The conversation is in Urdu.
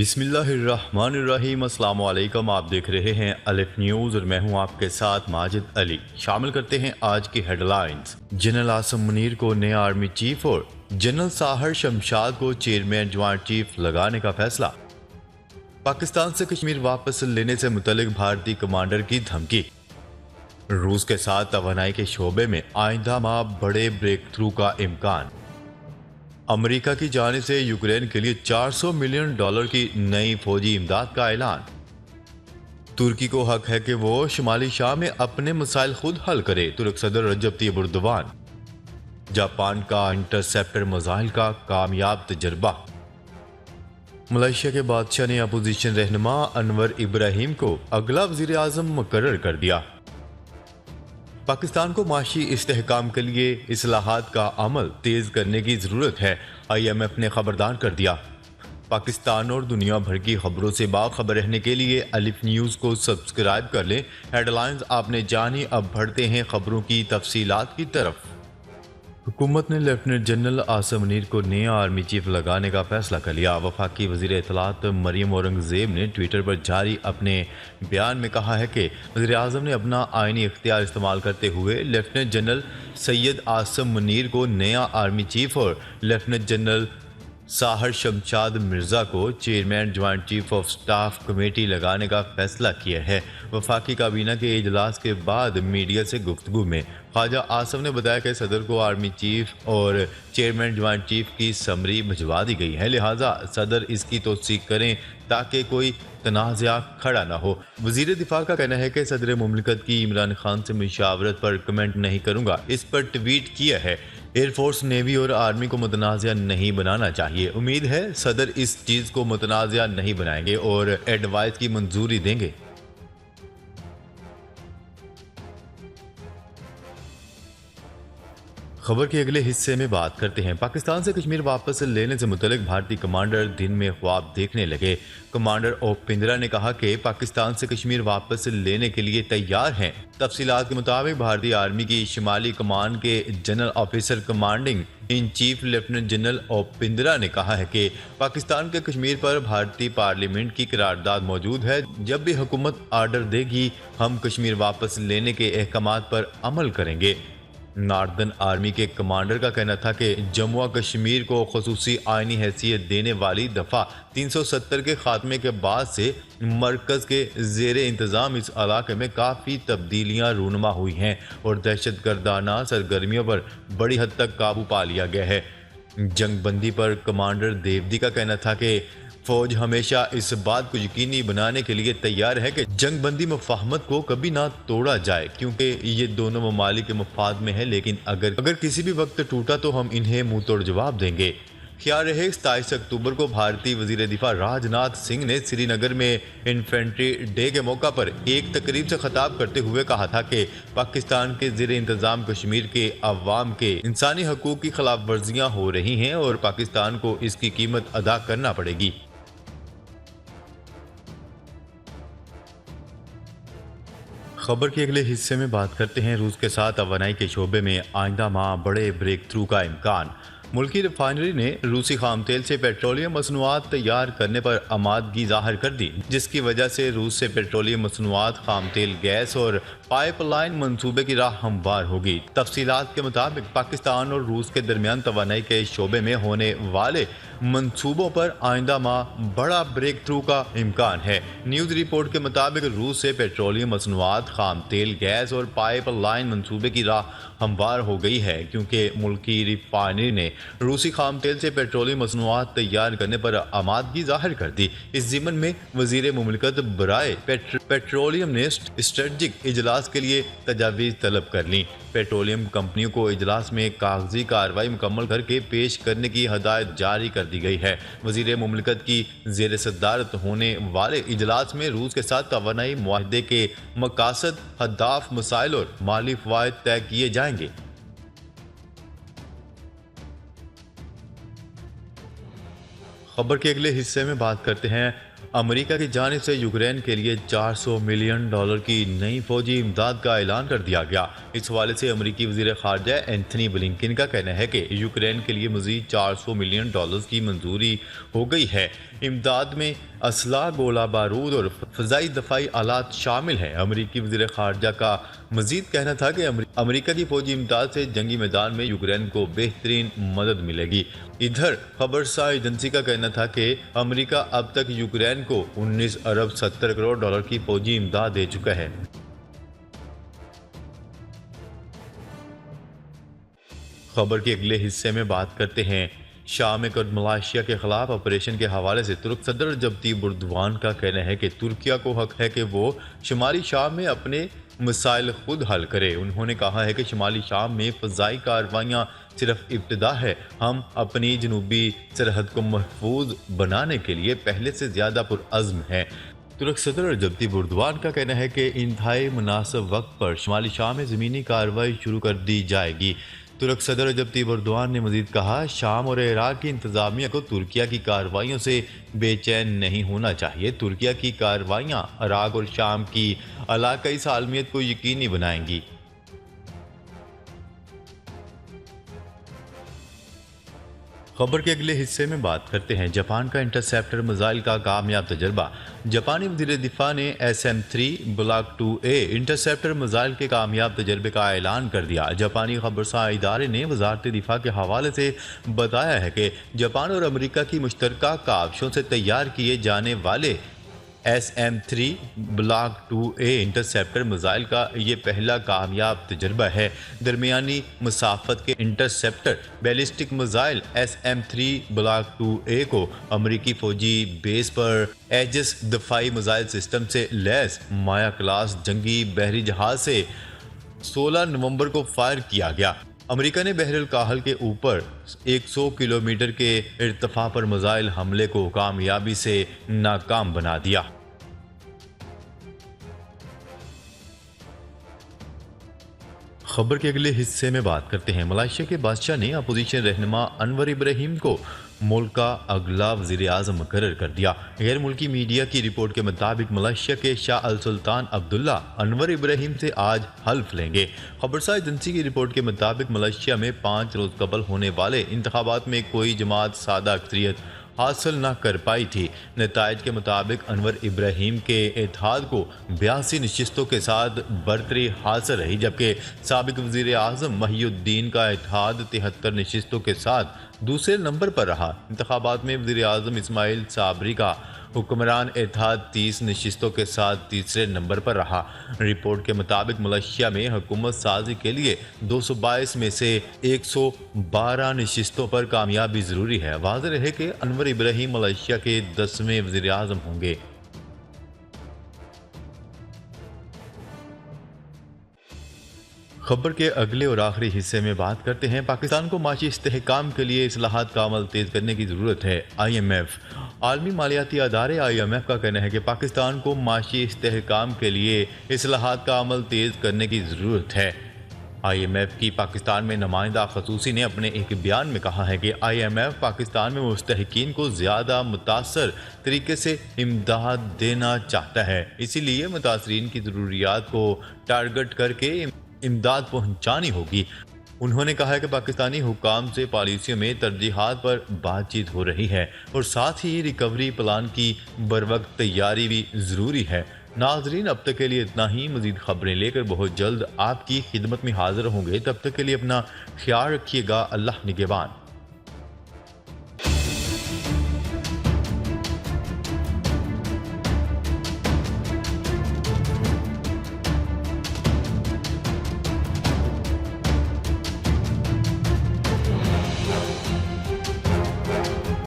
بسم اللہ الرحمن الرحیم۔ السلام علیکم، آپ دیکھ رہے ہیں الف نیوز اور میں ہوں آپ کے ساتھ ماجد علی۔ شامل کرتے ہیں آج کی headlines. General Asim Munir کو نیا آرمی چیف اور جنرل ساحر شمشاد کو چیئرمین جوائنٹ چیف لگانے کا فیصلہ۔ پاکستان سے کشمیر واپس لینے سے متعلق بھارتی کمانڈر کی دھمکی۔ روس کے ساتھ توانائی کے شعبے میں آئندہ ماہ بڑے بریک تھرو کا امکان۔ امریکہ کی جانب سے یوکرین کے لیے $400 ملین کی نئی فوجی امداد کا اعلان۔ ترکی کو حق ہے کہ وہ شمالی شام میں اپنے مسائل خود حل کرے، ترک صدر رجب طیب اردوان۔ جاپان کا انٹرسیپٹر میزائل کا کامیاب تجربہ۔ ملائیشیا کے بادشاہ نے اپوزیشن رہنما انور ابراہیم کو اگلا وزیر اعظم مقرر کر دیا۔ پاکستان کو معاشی استحکام کے لیے اصلاحات کا عمل تیز کرنے کی ضرورت ہے، IMF نے خبردار کر دیا۔ پاکستان اور دنیا بھر کی خبروں سے باخبر رہنے کے لیے الف نیوز کو سبسکرائب کر لیں۔ ہیڈ لائنز آپ نے جانی، اب بڑھتے ہیں خبروں کی تفصیلات کی طرف۔ حکومت نے لیفٹیننٹ جنرل عاصم منیر کو نیا آرمی چیف لگانے کا فیصلہ کر لیا۔ وفاقی وزیر اطلاعات مریم اورنگزیب نے ٹویٹر پر جاری اپنے بیان میں کہا ہے کہ وزیر اعظم نے اپنا آئینی اختیار استعمال کرتے ہوئے لیفٹیننٹ جنرل سید عاصم منیر کو نیا آرمی چیف اور لیفٹیننٹ جنرل ساحر شمشاد مرزا کو chairman joint chief of staff committee لگانے کا فیصلہ کیا ہے۔ وفاقی کابینہ کے اجلاس کے بعد میڈیا سے گفتگو میں خواجہ عاصم نے بتایا کہ صدر کو آرمی چیف اور چیئرمین جوائنٹ چیف کی سمری بھجوا دی گئی ہے، لہٰذا صدر اس کی توثیق کریں تاکہ کوئی تنازع کھڑا نہ ہو۔ وزیر دفاع کا کہنا ہے کہ صدر مملکت کی عمران خان سے مشاورت پر کمنٹ نہیں کروں گا، اس پر ٹویٹ کیا ہے۔ ایئر فورس، نیوی اور آرمی کو متنازع نہیں بنانا چاہیے۔ امید ہے صدر اس چیز کو متنازع نہیں بنائیں گے اور ایڈوائز کی منظوری دیں گے۔ خبر کے اگلے حصے میں بات کرتے ہیں۔ پاکستان سے کشمیر واپس لینے سے متعلق بھارتی کمانڈر دن میں خواب دیکھنے لگے۔ کمانڈر اوپیندرا نے کہا کہ پاکستان سے کشمیر واپس لینے کے لیے تیار ہیں۔ تفصیلات کے مطابق بھارتی آرمی کی شمالی کمان کے general officer commanding in chief lieutenant general Upendra نے کہا ہے کہ پاکستان کے کشمیر پر بھارتی پارلیمنٹ کی قرارداد موجود ہے۔ جب بھی حکومت آرڈر دے گی ہم کشمیر واپس لینے کے احکامات پر عمل کریں گے۔ ناردرن آرمی کے کمانڈر کا کہنا تھا کہ جموں و کشمیر کو خصوصی آئینی حیثیت دینے والی دفعہ 370 کے خاتمے کے بعد سے مرکز کے زیر انتظام اس علاقے میں کافی تبدیلیاں رونما ہوئی ہیں اور دہشت گردانہ سرگرمیوں پر بڑی حد تک قابو پا لیا گیا ہے۔ جنگ بندی پر کمانڈر دیودی کا کہنا تھا کہ فوج ہمیشہ اس بات کو یقینی بنانے کے لیے تیار ہے کہ جنگ بندی مفاہمت کو کبھی نہ توڑا جائے، کیونکہ یہ دونوں ممالک کے مفاد میں ہے، لیکن اگر کسی بھی وقت ٹوٹا تو ہم انہیں منہ توڑ جواب دیں گے۔ خیال رہے 27 اکتوبر کو بھارتی وزیر دفاع راج ناتھ سنگھ نے سری نگر میں انفینٹری ڈے کے موقع پر ایک تقریب سے خطاب کرتے ہوئے کہا تھا کہ پاکستان کے زیر انتظام کشمیر کے عوام کے انسانی حقوق کی خلاف ورزیاں ہو رہی ہیں اور پاکستان کو اس کی قیمت ادا کرنا پڑے گی۔ خبر کے اگلے حصے میں بات کرتے ہیں۔ روس کے ساتھ توانائی کے شعبے میں آئندہ ماہ بڑے بریک تھرو کا امکان۔ ملکی ریفائنری نے روسی خام تیل سے پیٹرولیم مصنوعات تیار کرنے پر آمادگی ظاہر کر دی، جس کی وجہ سے روس سے پیٹرولیم مصنوعات، خام تیل، گیس اور پائپ لائن منصوبے کی راہ ہموار ہوگی۔ تفصیلات کے مطابق پاکستان اور روس کے درمیان توانائی کے شعبے میں ہونے والے منصوبوں پر آئندہ ماہ بڑا بریک تھرو کا امکان ہے۔ نیوز رپورٹ کے مطابق روس سے پیٹرولیم مصنوعات، خام تیل، گیس اور پائپ لائن منصوبے کی راہ ہموار ہو گئی ہے، کیونکہ ملکی ریفائنری نے روسی خام تیل سے پیٹرولیم مصنوعات تیار کرنے پر آمادگی ظاہر کر دی۔ اس ضمن میں وزیر مملکت برائے پیٹرولیم نے اسٹریٹجک اجلاس کے لیے تجاویز طلب کر لیں۔ پیٹرولیم کمپنیوں کو اجلاس میں کاغذی کارروائی مکمل کر کے پیش کرنے کی ہدایت جاری کر دی گئی ہے۔ وزیر مملکت کی زیر صدارت ہونے والے اجلاس میں روس کے ساتھ توانائی معاہدے کے مقاصد، اہداف، مسائل اور مالی فوائد طے کیے جائیں گے۔ خبر کے اگلے حصے میں بات کرتے ہیں۔ امریکہ کی جانب سے یوکرین کے لیے $400 ملین کی نئی فوجی امداد کا اعلان کر دیا گیا۔ اس حوالے سے امریکی وزیر خارجہ اینتھنی بلنکن کا کہنا ہے کہ یوکرین کے لیے مزید $400 ملین کی منظوری ہو گئی ہے۔ امداد میں اسلحہ، گولہ بارود اور فضائی دفاعی آلات شامل ہیں۔ امریکی وزیر خارجہ کا مزید کہنا تھا کہ امریکہ کی فوجی امداد سے جنگی میدان میں یوکرین کو بہترین مدد ملے گی۔ ادھر خبرساز ایجنسی کا کہنا تھا کہ امریکہ اب تک یوکرین کو $19 ارب 70 کروڑ کی فوجی امداد دے چکا ہے۔ خبر کے اگلے حصے میں بات کرتے ہیں شام میں کرد ملائیشیا کے خلاف آپریشن کے حوالے سے ترک صدر رجب طیب اردوان کا کہنا ہے کہ ترکیہ کو حق ہے کہ وہ شمالی شام میں اپنے مسائل خود حل کرے۔ انہوں نے کہا ہے کہ شمالی شام میں فضائی کارروائیاں صرف ابتدا ہے، ہم اپنی جنوبی سرحد کو محفوظ بنانے کے لیے پہلے سے زیادہ پرعزم ہیں۔ ترک صدر رجب طیب اردوان کا کہنا ہے کہ انتہائی مناسب وقت پر شمالی شام میں زمینی کارروائی شروع کر دی جائے گی۔ ترک صدر رجب طیب اردوان نے مزید کہا، شام اور عراق کی انتظامیہ کو ترکیہ کی کارروائیوں سے بے چین نہیں ہونا چاہیے۔ ترکیہ کی کارروائیاں عراق اور شام کی علاقائی سالمیت کو یقینی بنائیں گی۔ خبر کے اگلے حصے میں بات کرتے ہیں جاپان کا انٹرسیپٹر میزائل کا کامیاب تجربہ۔ جاپانی وزیر دفاع نے SM-3 بلاک 2A انٹرسیپٹر میزائل کے کامیاب تجربے کا اعلان کر دیا۔ جاپانی خبرساز ادارے نے وزارت دفاع کے حوالے سے بتایا ہے کہ جاپان اور امریکہ کی مشترکہ کاوشوں سے تیار کیے جانے والے SM-3 بلاک 2A انٹرسیپٹر میزائل کا یہ پہلا کامیاب تجربہ ہے۔ درمیانی مسافت کے انٹرسیپٹر ballistic missile SM-3 block 2A کو امریکی فوجی بیس پر ایجس دفاعی میزائل سسٹم سے لیس مایا کلاس جنگی بحری جہاز سے 16 نومبر کو فائر کیا گیا۔ امریکہ نے بحر الکاہل کے اوپر 100 کلومیٹر کے ارتفاع پر میزائل حملے کو کامیابی سے ناکام بنا دیا۔ خبر کے اگلے حصے میں بات کرتے ہیں ملائیشیا کے بادشاہ نے اپوزیشن رہنما انور ابراہیم کو ملک کا اگلا وزیر اعظم مقرر کر دیا۔ غیر ملکی میڈیا کی رپورٹ کے مطابق ملائیشیا کے شاہ السلطان عبداللہ انور ابراہیم سے آج حلف لیں گے۔ خبرساز ایجنسی کی رپورٹ کے مطابق ملائیشیا میں 5 روز قبل ہونے والے انتخابات میں کوئی جماعت سادہ اکثریت حاصل نہ کر پائی تھی۔ نتائج کے مطابق انور ابراہیم کے اتحاد کو 82 نشستوں کے ساتھ برتری حاصل رہی، جبکہ سابق وزیر اعظم محی الدین کا اتحاد 73 نشستوں کے ساتھ دوسرے نمبر پر رہا۔ انتخابات میں وزیر اعظم اسماعیل صابری کا حکمران اتحاد 30 نشستوں کے ساتھ تیسرے نمبر پر رہا۔ رپورٹ کے مطابق ملائیشیا میں حکومت سازی کے لیے 222 میں سے 112 نشستوں پر کامیابی ضروری ہے۔ واضح رہے کہ انور ابراہیم ملائیشیا کے 10ویں وزیر اعظم ہوں گے۔ خبر کے اگلے اور آخری حصے میں بات کرتے ہیں پاکستان کو معاشی استحکام کے لیے اصلاحات کا عمل تیز کرنے کی ضرورت ہے۔ IMF عالمی مالیاتی ادارے IMF کا کہنا ہے کہ پاکستان کو معاشی استحکام کے لیے اصلاحات کا عمل تیز کرنے کی ضرورت ہے۔ IMF کی پاکستان میں نمائندہ خصوصی نے اپنے ایک بیان میں کہا ہے کہ IMF پاکستان میں مستحقین کو زیادہ متاثر طریقے سے امداد دینا چاہتا ہے، اسی لیے متاثرین کی ضروریات کو ٹارگٹ کر کے امداد پہنچانی ہوگی۔ انہوں نے کہا ہے کہ پاکستانی حکام سے پالیسیوں میں ترجیحات پر بات چیت ہو رہی ہے اور ساتھ ہی ریکوری پلان کی بروقت تیاری بھی ضروری ہے۔ ناظرین، اب تک کے لیے اتنا ہی۔ مزید خبریں لے کر بہت جلد آپ کی خدمت میں حاضر ہوں گے، تب تک کے لیے اپنا خیال رکھیے گا۔ اللہ نگہبان۔